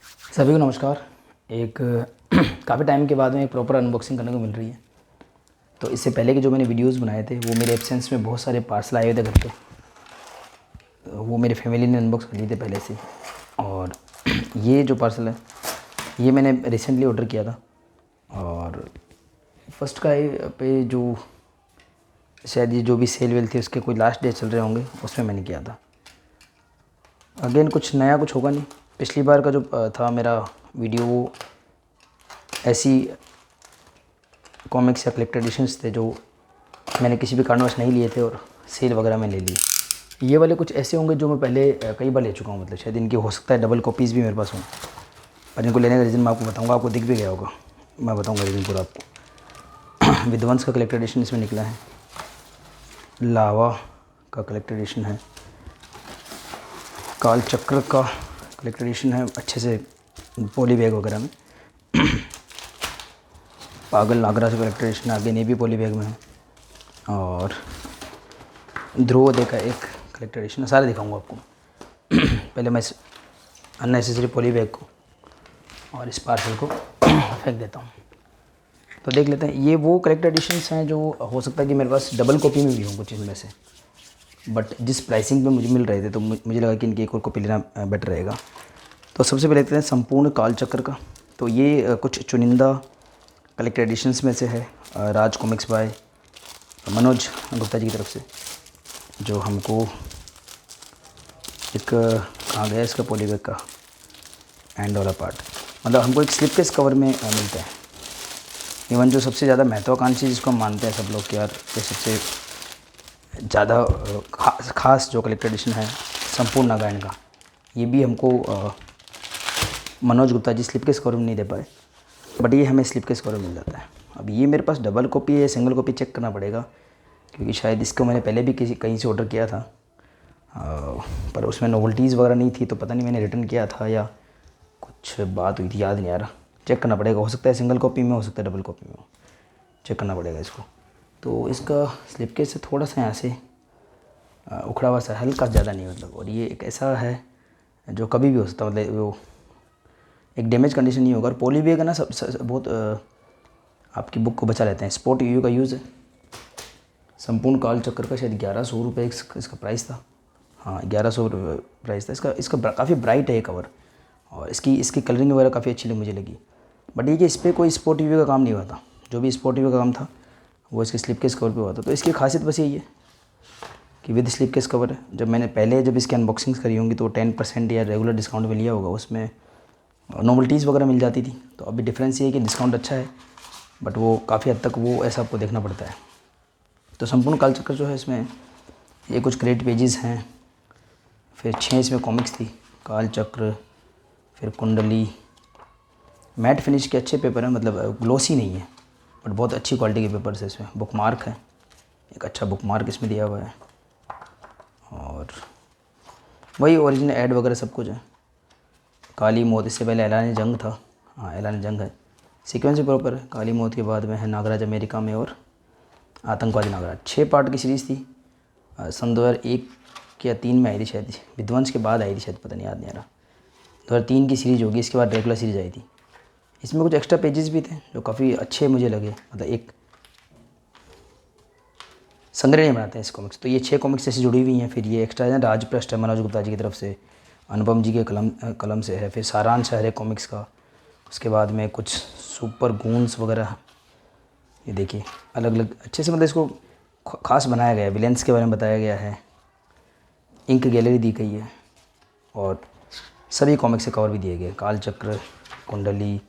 सभी को नमस्कार। एक काफ़ी टाइम के बाद में एक प्रॉपर अनबॉक्सिंग करने को मिल रही है। तो इससे पहले के जो मैंने वीडियोस बनाए थे वो मेरे एब्सेंस में बहुत सारे पार्सल आए हुए थे घर पे, वो मेरी फैमिली ने अनबॉक्स कर लिए थे पहले से। और ये जो पार्सल है ये मैंने रिसेंटली ऑर्डर किया था। और फर्स्ट का पे जो शायद ये जो भी सेल वेल थी उसके कोई लास्ट डे चल रहे होंगे, उसमें मैंने किया था। अगेन कुछ नया कुछ होगा नहीं। पिछली बार का जो था मेरा वीडियो वो ऐसी कॉमिक्स या कलेक्टर एडिशंस थे जो मैंने किसी भी कारणवश नहीं लिए थे और सेल वगैरह में ले लिए। ये वाले कुछ ऐसे होंगे जो मैं पहले कई बार ले चुका हूँ, मतलब शायद इनकी हो सकता है डबल कॉपीज़ भी मेरे पास हों। और इनको लेने का रीज़न मैं आपको बताऊँगा, आपको दिख भी गया होगा, मैं बताऊँगा रीज़न पूरा आपको। विध्वंस का कलेक्टर एडिशन इसमें निकला है, लावा का कलेक्टर एडिशन है, काल चक्र का कलेक्टर एडिशन है अच्छे से पॉली बैग वगैरह में, पागल नागराज का कलेक्टर एडिशन आगे नहीं भी पॉली बैग में है, और ध्रुवोदय का एक कलेक्टर एडिशन है। सारे दिखाऊंगा आपको। पहले मैं इस अननेसेसरी पॉली बैग को और इस पार्सल को फेंक देता हूँ। तो देख लेते हैं, ये वो कलेक्टर एडिशंस हैं जो हो सकता है कि मेरे पास डबल कॉपी में भी हों कुछ इनमें से, बट जिस प्राइसिंग पे मुझे मिल रहे थे तो मुझे लगा कि इनकी एक और कॉपी लेना बेटर रहेगा। तो सबसे पहले देखते हैं संपूर्ण काल चक्र का। तो ये कुछ चुनिंदा कलेक्टर एडिशंस में से है, राज कॉमिक्स बाय मनोज गुप्ता जी की तरफ से, जो हमको एक कहाँ गया इसका पॉलीबैग का एंड वाला पार्ट, मतलब हमको एक स्लिप केस कवर में मिलता है। इवन जो सबसे ज़्यादा महत्वाकांक्षी जिसको हम मानते हैं सब लोग कि यार ये सबसे ज़्यादा खास जो कलेक्टर एडिशन है संपूर्ण नारायण का, ये भी हमको Manoj Gupta ji slip case cover में नहीं दे पाए, बट ये हमें स्लिप केस कवर में मिल जाता है। अब ये मेरे पास डबल कॉपी है या सिंगल कॉपी चेक करना पड़ेगा, क्योंकि शायद इसको मैंने पहले भी कहीं से ऑर्डर किया था, पर उसमें नोवेल्टीज़ वगैरह नहीं थी, तो पता नहीं मैंने रिटर्न किया था या कुछ बात हुई थी, याद नहीं आ रहा। चेक करना पड़ेगा, हो सकता है सिंगल कॉपी में, हो सकता है डबल कॉपी में हो, चेक करना पड़ेगा इसको। तो इसका स्लिप केस से थोड़ा सा यहाँ से उखड़ा हुआ सा, हल्का ज़्यादा नहीं मतलब, और ये एक ऐसा है जो कभी भी हो सकता है, मतलब वो एक डैमेज कंडीशन नहीं होगा। और पॉली बैग है ना, सब बहुत आपकी बुक को बचा लेते हैं। स्पोर्ट यूयू का यूज़ है। संपूर्ण काल चक्र का शायद 1100 रुपये इसका प्राइस था। हाँ 1100 प्राइस था इसका काफ़ी ब्राइट है ये कवर, और इसकी कलरिंग वगैरह काफ़ी अच्छी मुझे लगी। बट ये कि इस पर कोई स्पोर्ट यूयू का काम नहीं हुआ था, जो भी स्पोर्ट यूयू का काम था वो इसके स्लिप केस कवर पे हुआ था। तो इसकी खासियत बस यही है कि विद स्लिप केस कवर है। जब इसकी अनबॉक्सिंग्स करी होंगी तो 10% या रेगुलर डिस्काउंट में लिया होगा, उसमें नोवेल्टीज़ वगैरह मिल जाती थी। तो अभी डिफरेंस ये है कि डिस्काउंट अच्छा है, बट वो काफ़ी हद तक वो ऐसा आपको देखना पड़ता है। तो संपूर्ण काल चक्र जो है, इसमें ये कुछ ग्रेट पेजेस हैं, फिर 6 इसमें कॉमिक्स थी, काल चक्र, फिर कुंडली, मैट फिनिश के अच्छे पेपर हैं, मतलब ग्लोसी नहीं है बट बहुत अच्छी क्वालिटी के पेपर्स है। इसमें बुक मार्क है, एक अच्छा बुक मार्क इसमें दिया हुआ है, और वही ओरिजिनल ऐड वगैरह सब कुछ है। काली मौत, इससे पहले ऐलान जंग था, हाँ ऐलान जंग है, सीक्वेंस भी प्रॉपर है। काली मौत के बाद में है नागराज अमेरिका में और आतंकवादी नागराज। 6 पार्ट की सीरीज़ थी, सन 2001 या 3 में आई थी शायद, विध्वंस के बाद आई थी शायद, पता नहीं, याद नहीं आ रहा। 2003 की सीरीज़ होगी, इसके बाद रेगुलर सीरीज़ आई थी। इसमें कुछ एक्स्ट्रा पेजेस भी थे जो काफ़ी अच्छे मुझे लगे, मतलब एक संग्रह नहीं बनाते हैं इस कॉमिक्स। तो ये 6 कॉमिक्स ऐसी जुड़ी हुई हैं। फिर ये एक्स्ट्रा है राजपृष्ठ है मनोज गुप्ता जी की तरफ से, अनुपम जी के कलम से है। फिर सारांश है कॉमिक्स का। उसके बाद में कुछ सुपर गूंस वगैरह, ये देखिए अलग अलग अच्छे से, मतलब इसको खास बनाया गया है। विलेंस के बारे में बताया गया है, इंक गैलरी दी गई है, और सभी कॉमिक्स से कवर भी दिए गए। काल चक्र, कुंडली,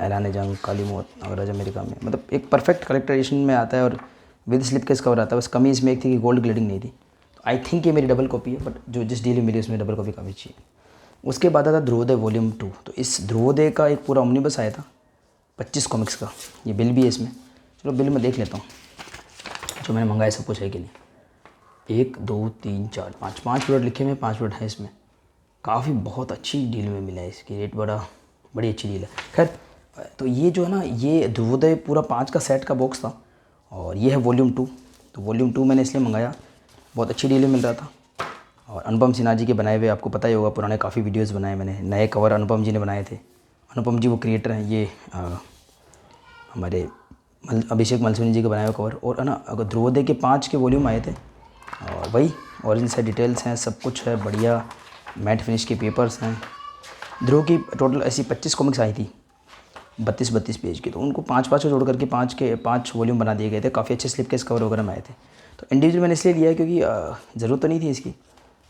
ऐलान जंग, काली मौत, नागराज अमेरिका में, मतलब एक परफेक्ट कलेक्टर एडिशन में आता है और विद स्लिप केस कवर आता है। बस कमी इसमें एक थी कि गोल्ड ग्लेडिंग नहीं थी। तो आई थिंक ये मेरी डबल कॉपी है, बट जो जिस डील में मिली उसमें डबल कॉपी काफ़ी अच्छी है। उसके बाद आता ध्रुवोदय वॉल्यूम 2। तो इस ध्रुवोदय का एक पूरा ओमनिबस आया था 25 कॉमिक्स का। ये बिल भी है इसमें, चलो बिल में देख लेता हूँ जो मैंने मंगाया सब कुछ है कि नहीं। 1 2 3 4 5 प्रोडक्ट लिखे हुए हैं, 5 प्रोडक्ट हैं इसमें। काफ़ी बहुत अच्छी डील में मिला है, इसकी रेट बड़ी अच्छी डील है। खैर, तो ये जो है ना, ये ध्रुवोदय पूरा 5 का सेट का बॉक्स था, और ये है वॉल्यूम 2। तो वॉल्यूम 2 मैंने इसलिए मंगाया, बहुत अच्छी डील में मिल रहा था। और अनुपम सिन्हा जी के बनाए हुए, आपको पता ही होगा, पुराने काफ़ी वीडियोस बनाए मैंने। नए कवर अनुपम जी ने बनाए थे। अनुपम जी वो क्रिएटर हैं, ये हमारे अभिषेक मलसूनी जी के बनाए हुए कवर। और है ना, अगर ध्रुवोदय के 5 के वॉल्यूम आए थे, और वही ओरिजिनल से डिटेल्स हैं, सब कुछ है बढ़िया, मैट फिनिश के पेपर्स हैं। ध्रुव की टोटल ऐसी 25 कॉमिक्स आई थी, 32 पेज की, तो उनको 5 को जोड़ करके 5 वॉल्यूम बना दिए गए थे। काफ़ी अच्छे स्लिप केस कवर वगैरह में आए थे। तो इंडिविजुअल मैंने इसलिए लिया है क्योंकि ज़रूरत तो नहीं थी इसकी।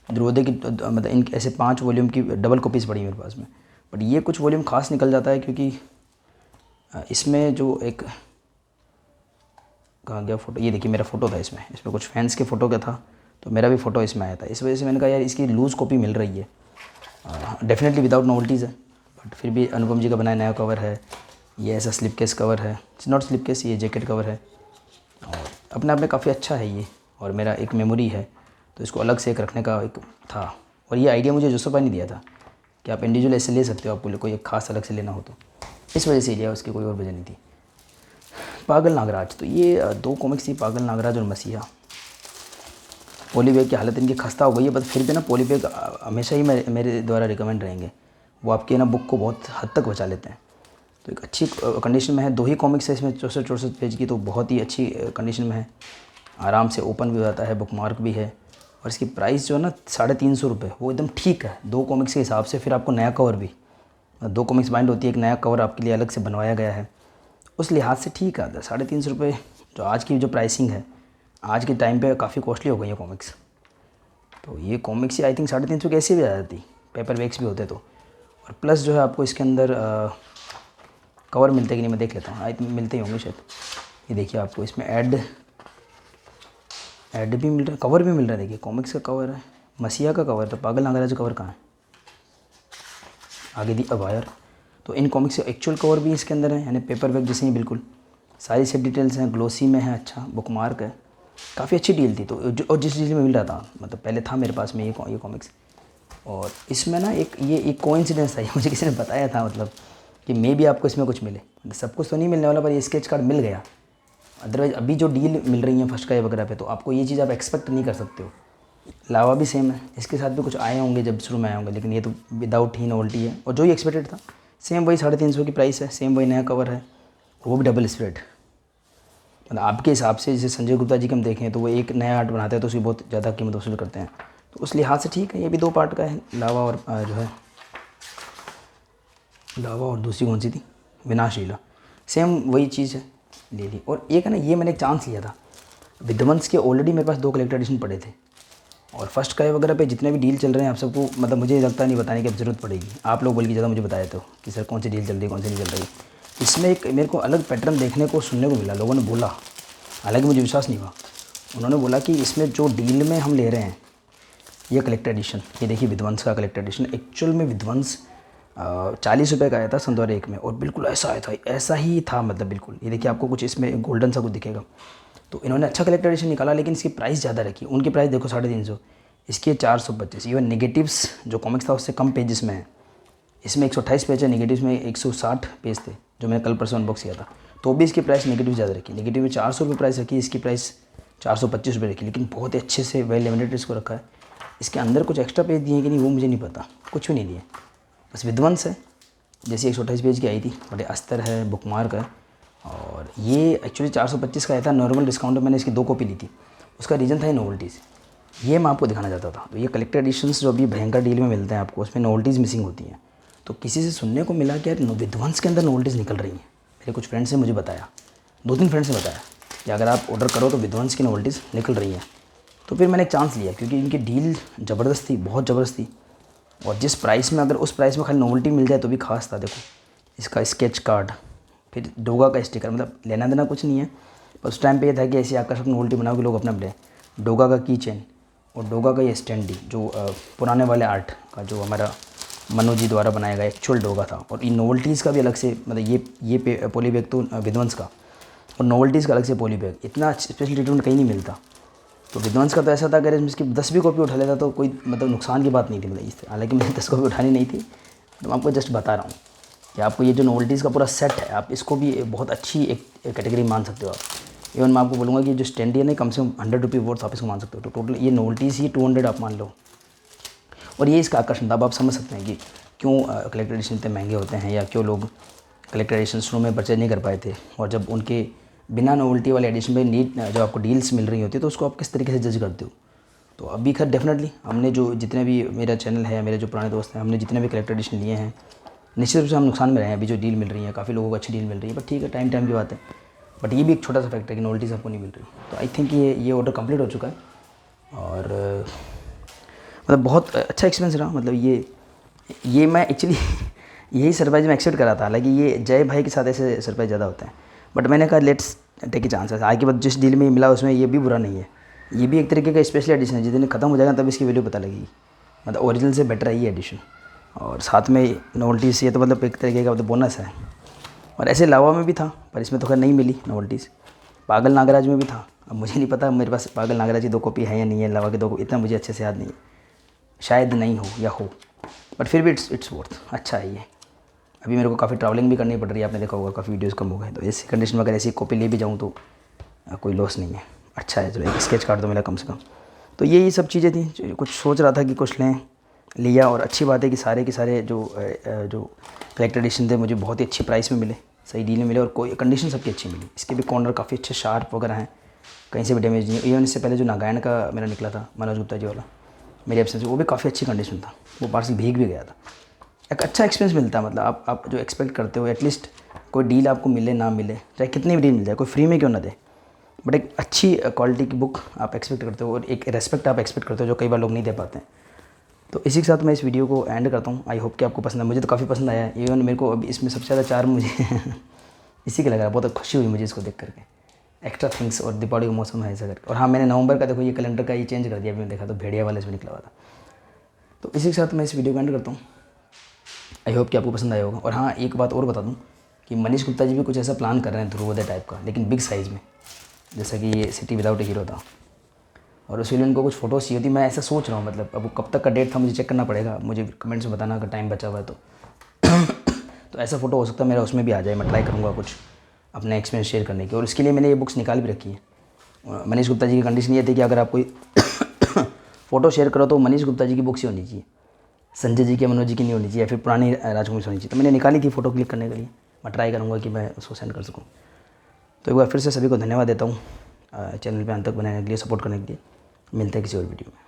ध्रुवोदय की मतलब इन ऐसे 5 वॉल्यूम की डबल कॉपीज़ पड़ी मेरे पास में, बट ये कुछ वॉल्यूम खास निकल जाता है क्योंकि इसमें जो एक, कहाँ गया फ़ोटो, ये देखिए मेरा फ़ोटो था इसमें कुछ फैंस के फ़ोटो का था, तो मेरा भी फ़ोटो इसमें आया था। इस वजह से मैंने कहा यार इसकी लूज़ कॉपी मिल रही है, डेफिनेटली विदाउट नोवेल्टीज़ है, बट फिर भी अनुपम जी का बनाया नया कवर है। ये ऐसा स्लिप केस कवर है, नॉट स्लिप केस, ये जैकेट कवर है, और अपने आप में काफ़ी अच्छा है ये। और मेरा एक मेमोरी है, तो इसको अलग से एक रखने का एक था। और ये आइडिया मुझे जोसेफ भाई ने दिया था कि आप इंडिविजुअल ऐसे ले सकते हो, आपको कोई एक खास अलग से लेना हो तो, इस वजह से लिया, उसकी कोई और वजह नहीं थी। पागल नागराज, तो ये 2 कॉमिक्स थी, पागल नागराज और मसीहा। पॉलीबैग की हालत इनकी खस्ता हो गई है, बट फिर भी ना पॉलीबैग हमेशा ही मेरे द्वारा रिकमेंड रहेंगे। वो आपके ना बुक को बहुत हद तक बचा लेते हैं। तो एक अच्छी कंडीशन में है। 2 ही कॉमिक्स है इसमें 64 पेज की, तो बहुत ही अच्छी कंडीशन में है। आराम से ओपन भी हो जाता है, बुक मार्क भी है। और इसकी प्राइस जो है ना 350 रुपये, वो एकदम ठीक है 2 कॉमिक्स के हिसाब से। फिर आपको नया कवर भी, 2 कॉमिक्स बाइंड होती है, एक नया कवर आपके लिए अलग से बनवाया गया है, उस लिहाज से ठीक है। 350 रुपये जो आज की जो प्राइसिंग है, आज के टाइम पे काफ़ी कॉस्टली हो गई है कॉमिक्स। तो ये कॉमिक्स ही आई थिंक 350 की ऐसी भी आ जाती, पेपर बैग्स भी होते तो। और प्लस जो है आपको इसके अंदर कवर मिलते कि नहीं, मैं देख लेता हूँ, आई थिंक मिलते ही होंगे शायद। ये देखिए आपको इसमें ऐड भी मिल रहा है, कवर भी मिल रहा है। देखिए कॉमिक्स का कवर है, मसीहा का कवर, तो पागल नागराज का कवर कहाँ है, आगे दी अवायर। तो इन कॉमिक्स के एक्चुअल कवर भी इसके अंदर है, यानी पेपर बैग जैसे ही बिल्कुल सारी सेट डिटेल्स हैं, ग्लोसी में है, अच्छा बुक मार्क है, काफ़ी अच्छी डील थी। तो और जिस चीज़ में मिल रहा था, मतलब पहले था मेरे पास में ये कॉमिक्स। और इसमें ना एक कोइंसिडेंस था, ये मुझे किसी ने बताया था, मतलब कि मे भी आपको इसमें कुछ मिले, सब कुछ तो नहीं मिलने वाला, पर ये स्केच कार्ड मिल गया। अदरवाइज़ अभी जो डील मिल रही है फर्स्ट क्राई वगैरह पे, तो आपको ये चीज़ आप एक्सपेक्ट नहीं कर सकते हो। लावा भी सेम है, इसके साथ भी कुछ आए होंगे जब शुरू में आए होंगे, लेकिन ये तो विदाउट ही नोवेल्टी है। और जो ही एक्सपेक्टेड था सेम वही 350 की प्राइस है, सेम वही नया कवर है, वो भी डबल स्प्रेड। मतलब आपके हिसाब से जैसे संजय गुप्ता जी के हम देखें तो वो एक नया आर्ट बनाते हैं तो उसकी बहुत ज़्यादा कीमत वसूल करते हैं, तो उस लिहाज से ठीक है। ये भी 2 पार्ट का है, लावा और जो है लावा, और दूसरी कौन सी थी, विनाशलीला, सेम वही चीज़ है, ले ली। और एक है ना, ये मैंने एक चांस लिया था, विध्वंस के ऑलरेडी मेरे पास 2 कलेक्टर एडिशन पड़े थे, और फर्स्ट क्राई वगैरह पे जितने भी डील चल रहे हैं, आप सबको मतलब मुझे लगता नहीं बताने की अब ज़रूरत पड़ेगी, आप लोग बल्कि ज़्यादा मुझे बताया तो कि सर कौन सी डील चल रही है, कौन सी नहीं चल रही। इसमें एक मेरे को अलग पैटर्न देखने को सुनने को मिला, लोगों ने बोला, हालांकि मुझे विश्वास नहीं हुआ। उन्होंने बोला कि इसमें जो डील में हम ले रहे हैं ये कलेक्टर एडिशन, ये देखिए विध्वंस का कलेक्टर एडिशन, एक्चुअल में विध्वंस 40 रुपये का आया था सन 2001 में, और बिल्कुल ऐसा आया था, ऐसा ही था, मतलब बिल्कुल। ये देखिए आपको कुछ इसमें गोल्डन सा कुछ दिखेगा। तो इन्होंने अच्छा कलेक्टर एडिशन निकाला, लेकिन इसकी प्राइस ज़्यादा रखी। उनकी प्राइस देखो 350, इसकी 425। इवन नेगेटिव्स जो कॉमिक्स था उससे कम पेजेस में है, इसमें 128 पेज है, नेगेटिव्स में 160 पेज थे जो मैंने कल परसों अनबॉक्स किया था, तो भी इसकी प्राइस नेगेटिव ज़्यादा रखी। नेगेटिव में 400 रुपये प्राइस रखी, इसकी प्राइस 425 रुपये रखी, लेकिन बहुत ही अच्छे से वेल लिमिटेड इसको रखा है। इसके अंदर कुछ एक्स्ट्रा पेज दिए कि नहीं वो मुझे नहीं पता, कुछ भी नहीं दिए, बस विध्वंस है जैसे 128 पेज की आई थी, बड़े अस्तर है, बुक मार्क है। और ये एक्चुअली 425 का आया था, नॉर्मल डिस्काउंट में मैंने इसकी 2 कॉपी ली थी, उसका रीज़न था नोवेल्टीज़, ये मैं आपको दिखाना चाहता था। तो ये कलेक्टर एडिशंस जो अभी भयंकर डील में मिलते हैं आपको, उसमें नोवेल्टीज़ मिसिंग होती हैं। तो किसी से सुनने को मिला कि यार विध्वंस के अंदर नोवेल्टीज़ निकल रही हैं, मेरे कुछ फ्रेंड्स ने मुझे बताया, 2-3 फ्रेंड्स ने बताया कि अगर आप ऑर्डर करो तो विध्वंस की नोवेल्टीज़ निकल रही हैं। तो फिर मैंने एक चांस लिया, क्योंकि इनकी डील ज़बरदस्त थी, बहुत ज़बरदस्त थी। और जिस प्राइस में, अगर उस प्राइस में खाली नोवेल्टी मिल जाए तो भी खास था। देखो इसका स्केच कार्ड, फिर डोगा का स्टिकर, मतलब लेना देना कुछ नहीं है, पर उस टाइम पे ये था कि ऐसी आकर्षक नोवेल्टी बनाओ कि लोग अपना लें। डोगा का की चेन और डोगा का ये स्टैंडी, जो पुराने वाले आर्ट का जो हमारा मनु जी द्वारा बनाया गया एक्चुअल डोगा था। और इन नोवेल्टीज़ का भी अलग से, मतलब ये पॉली बैग तो विध्वंस का, और नोवेल्टीज़ का अलग से पॉली बैग, इतना स्पेशल ट्रीटमेंट कहीं नहीं मिलता। तो विध्वंस का तो ऐसा था, अगर इसकी 10 भी कॉपी उठा लेता तो कोई मतलब नुकसान की बात नहीं थी, मतलब इससे। हालांकि मैंने 10 कॉपी उठानी नहीं थी, तो मैं आपको जस्ट बता रहा हूँ कि आपको ये जो नोवेल्टीज़ का पूरा सेट है, आप इसको भी बहुत अच्छी एक कैटेगरी मान सकते हो आप। इवन मैं आपको बोलूँगा कि जो स्टैंडी है ना, कम से कम 100 रुपये वर्थ आप इसको मान सकते हो। तो टोटल ये नोवेल्टीज़ ही 200 आप मान लो, और ये इसका आकर्षण था। अब आप समझ सकते हैं कि क्यों कलेक्टर एडिशन इतने महंगे होते हैं या क्यों लोग कलेक्टर एडिशन शुरू में परचेज नहीं कर पाए थे। और जब उनके बिना नोवेल्टी वाले एडिशन में नीट जो आपको डील्स मिल रही होती है तो उसको आप किस तरीके से जज करते हो। तो अभी खैर डेफिनेटली हमने जो जितने भी मेरा चैनल है, मेरे जो पुराने दोस्त हैं, हमने जितने भी कलेक्टर एडिशन लिए हैं, निश्चित रूप से हम नुकसान में रहे हैं। अभी जो डील मिल रही है काफ़ी लोगों को अच्छी डील मिल रही है, बट ठीक है, टाइम की बात है। बट ये भी एक छोटा सा फैक्टर है कि नोवेल्टीज आपको नहीं मिल रही। तो आई थिंक ये ऑर्डर कंप्लीट हो चुका है और मतलब बहुत अच्छा एक्सपीरियंस रहा। मतलब ये मैं एक्चुअली यही सरप्राइज़ मैं एक्सेप्ट करा था। हालांकि ये जय भाई के साथ ऐसे सरप्राइज़ ज़्यादा होते हैं, बट मैंने कहा लेट्स टेक ए चांसेस। आगे बाद जिस डील में मिला उसमें ये भी बुरा नहीं है। ये भी एक तरीके का स्पेशल एडिशन है, जिस दिन ख़त्म हो जाएगा तब इसकी वैल्यू पता लगेगी। मतलब ओरिजिनल से बेटर है ये एडिशन, और साथ में नोवेल्टीज़ ये तो मतलब एक तरीके का मतलब बोनस है। और ऐसे लावा में भी था, पर इसमें तो खैर नहीं मिली नोवेल्टीज़। पागल नागराज में भी था। अब मुझे नहीं पता मेरे पास पागल नागराज की 2 कॉपी है या नहीं है, लावा की 2 कॉपी, इतना मुझे अच्छे से याद नहीं है, शायद नहीं हो या हो, बट फिर भी इट्स वर्थ, अच्छा है ये। अभी मेरे को काफ़ी ट्रैवलिंग भी करनी पड़ रही है, आपने देखा होगा काफ़ी वीडियोस कम हो गए, तो ऐसी कंडीशन में अगर ऐसी कॉपी ले भी जाऊँ तो कोई लॉस नहीं है। अच्छा है, चलो एक स्केच कार्ड तो मिला कम से कम। तो यही सब चीज़ें थी, कुछ सोच रहा था कि कुछ लें, लिया। और अच्छी बात है कि सारे के सारे जो कलेक्टर एडिशन थे मुझे बहुत ही अच्छी प्राइस में मिले, सही डील में मिले, और कोई कंडीशन सबकी अच्छी मिली। इसके भी कॉर्नर काफ़ी अच्छे शार्प वगैरह हैं, कहीं से भी डैमेज नहीं है। इवन इससे पहले जो नागायण का मेरा निकला था मनोज गुप्ता जी वाला मेरे एब्सेंस, वो भी काफ़ी अच्छी कंडीशन था, वो पार्सल भीग भी गया था। एक अच्छा एक्सपीरियंस मिलता है। मतलब आप जो एक्सपेक्ट करते हो, एटलीस्ट कोई डील आपको मिले ना मिले, चाहे कितनी भी डील मिल जाए, कोई फ्री में क्यों ना दे, बट एक अच्छी क्वालिटी की बुक आप एक्सपेक्ट करते हो और एक रेस्पेक्ट आप एक्सपेक्ट करते हो जो कई बार लोग नहीं दे पाते हैं। तो इसी के साथ मैं इस वीडियो को एंड करता हूँ। आई होप कि आपको पसंद है, मुझे तो काफ़ी पसंद आया है। इवन मेरे को अभी इसमें सबसे ज़्यादा चार्म मुझे इसी का लग रहा है, बहुत खुशी हुई मुझे इसको देख करके। एक्स्ट्रा थिंग्स और दीपावली का मौसम है ऐसा करके। और हाँ, मैंने नवंबर का देखो ये कैलेंडर का ये चेंज कर दिया, अभी मैंने देखा तो भेड़िया वाले इसमें निकला हुआ था। तो इसी के साथ मैं इस वीडियो को एंड करता हूँ। आई होप कि आपको पसंद आया होगा। और हाँ, एक बात और बता दूँ कि मनीष गुप्ता जी भी कुछ ऐसा प्लान कर रहे हैं ध्रुवोदय टाइप का, लेकिन बिग साइज़ में, जैसा कि ये सिटी विदाउट ए हीरो था। और उसके लिए उनको कुछ फ़ोटोज़ चाहिए थी। मैं ऐसा सोच रहा हूँ, मतलब अब वो कब तक का डेट था मुझे चेक करना पड़ेगा। मुझे कमेंट्स में बताना अगर टाइम बचा हुआ है तो ऐसा फ़ोटो हो सकता है मेरा उसमें भी आ जाए। मैं ट्राई करूँगा कुछ अपना एक्सपीरियंस शेयर करने की, और इसके लिए मैंने ये बुक्स निकाल भी रखी है। मनीष गुप्ता जी की कंडीशन ये थी कि अगर आप कोई फ़ोटो शेयर करो तो मनीष गुप्ता जी की बुक्स ही होनी चाहिए, संजय जी की, मनोज जी की नहीं होनी चाहिए, या फिर पुरानी राजकुमारी होनी चाहिए। तो मैंने निकाली थी फ़ोटो क्लिक करने के लिए। मैं ट्राई करूँगा कि मैं उसको सेंड कर सकूँ। तो एक बार फिर से सभी को धन्यवाद देता हूँ चैनल पे अंत तक बनाने के लिए, सपोर्ट करने के लिए। मिलते हैं किसी और वीडियो में।